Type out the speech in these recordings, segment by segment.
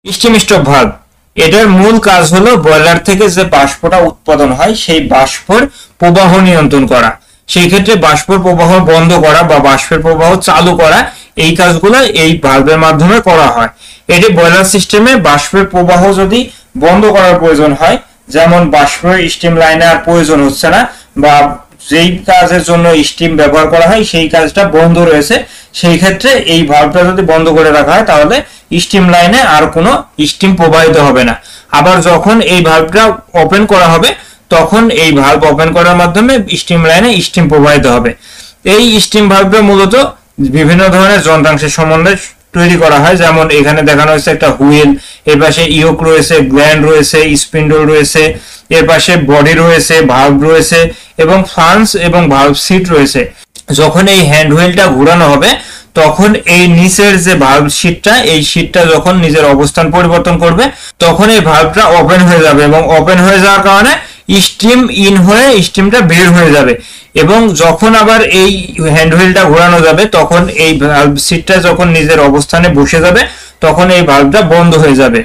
Steam stop valve, এটার মূল কাজ হলো বয়লার থেকে যে বাষ্পটা উৎপাদন হয় সেই বাষ্পর প্রবাহ নিয়ন্ত্রণ করা। সেই ক্ষেত্রে বাষ্পের প্রবাহ বন্ধ করা বা বাষ্পের প্রবাহ চালু করা, এই কাজগুলো এই ভালভের মাধ্যমে করা হয়। এটি বয়লার সিস্টেমে বাষ্পের প্রবাহ যদি বন্ধ করার প্রয়োজন হয়, যেমন বাষ্পের স্টিম লাইনে আর প্রয়োজন হচ্ছে না বা যেই কাজের জন্য স্টিম ব্যবহার করা হয় সেই কাজটা বন্ধ রয়েছে, সেই ক্ষেত্রে এই ভালভটা যদি বন্ধ করে রাখা হয় তাহলে স্টিম লাইনে আর কোনো স্টিম প্রবাহিত হবে না। আবার যখন এই ভালভটা ওপেন করা হবে তখন এই ভালভ ওপেন করার মাধ্যমে স্টিম লাইনে স্টিম প্রবাহিত হবে। এই স্টিম ভালভটা মূলত বিভিন্ন ধরনের যন্ত্রাংশের সমন্বয়ে তৈরি করা হয়, যেমন এখানে দেখানো হয়েছে একটা হুইল, এর পাশে ইয়োক রয়েছে, গ্ল্যান্ড রয়েছে, স্পিন্ডল রয়েছে, এর পাশে বডি রয়েছে, ভালভ রয়েছে এবং ফ্লান্স এবং ভালভ সিট রয়েছে। যখন এই হ্যান্ড হুইলটা ঘোরানো হবে তখন এই নিচের যে ভালভ সিটটা, এই সিটটা যখন নিজের অবস্থান পরিবর্তন করবে তখন এই ভালভটা ওপেন হয়ে যাবে এবং ওপেন হয়ে যাওয়ার কারণে স্টিম ইন হয়ে স্টিমটা বের হয়ে যাবে। এবং যখন আবার এই হ্যান্ড হুইলটা ঘোরানো যাবে তখন এই ভালভ সিটটা যখন নিজের অবস্থানে বসে যাবে তখন এই ভালভটা বন্ধ হয়ে যাবে।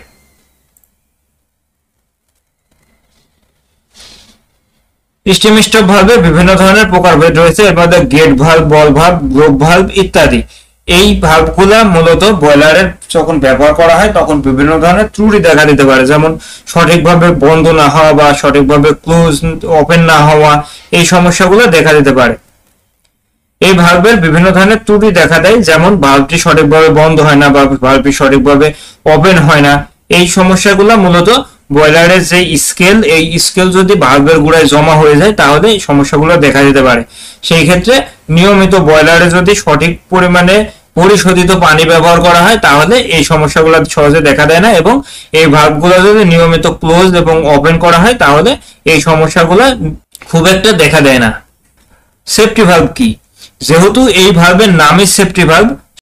স্টিম স্টপ ভালভে বিভিন্ন ধরনের প্রকারভেদ রয়েছে, এর মধ্যে gate valve, ball valve, globe valve ইত্যাদি। এই ভালভগুলা মূলত বয়লারের যখন ব্যবহার করা হয় তখন বিভিন্ন ধরনের ত্রুটি দেখা দিতে পারে, যেমন সঠিকভাবে বন্ধ না হওয়া বা সঠিকভাবে ক্লোজ ওপেন না হওয়া, এই সমস্যাগুলো দেখা দিতে পারে। এই ভালভের বিভিন্ন ধরনের ত্রুটি দেখা দেয়, যেমন ভালভটি সঠিকভাবে বন্ধ হয় না বা ভালভটি সঠিকভাবে ওপেন হয় না। এই সমস্যাগুলো মূলত বয়লারের যে স্কেল, এই স্কেল যদি ভালভের গোড়ায় জমা হয়ে যায় তাহলে এই সমস্যাগুলো দেখা দিতে পারে। সেই ক্ষেত্রে নিয়মিত বয়লারে যদি সঠিক পরিমাণে পরিশোধিত পানি ব্যবহার করা হয় তাহলে এই সমস্যাগুলো সহজে দেখা দেয় না, এবং এই ভালভগুলো যদি নিয়মিত ক্লোজ এবং ওপেন করা হয় তাহলে এই সমস্যাগুলো খুব একটা দেখা দেয় না। সেফটি ভালভ কি? যেহেতু এই ভালভের নামই সেফটি ভালভ,